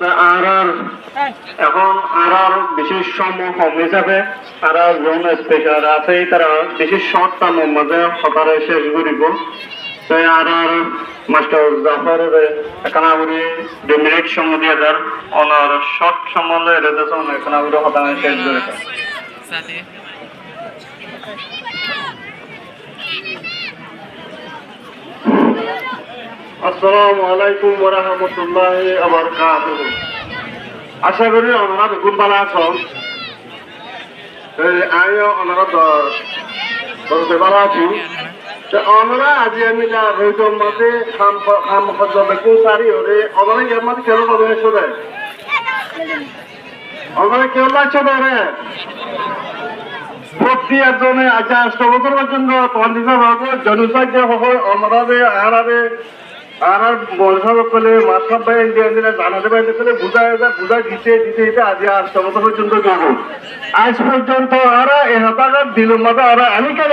আর এখন আর বিশেষ সময় কম হিসাবে আর জন স্পেশাল আছে তারা বিশেষ শর্ট টার্মের মাঝে সকালে শেষ করিব তাই আর মাস্টার জাফর একানাগুড়ি 2 মিনিট সময় দিয়ে দেন ওনার শর্ট সম্বন্ধে রেজেশন একানাগুড়ি হতানে শেষ করে আসসালামু আলাইকুম ওয়া রাহমাতুল্লাহি ওয়া বারাকাতুহু। আশা করি ওনারা খুব ভালো আছেন। আমিও ওনারা বলতে ভালো আছি। ওনারা আজি আমি রোজের মাঝে খাম খরচে সারি ওরে ওনারা এর মাঝে কেন করবে শুনে ওনারা কেউ লাগছে না রে প্রতি একজনে আজ 8 বছর পর্যন্ত তোমার দিতে পারবো জনসাধ্য হয় ওনারা আর বলসা করলে মাসব ভাই জানাতে পারলে বুঝা দিতে আজ 8 বছর পর্যন্ত যাবো আজ পর্যন্ত আর এ হাতাঘাত দিল মাথা আর আমি কেন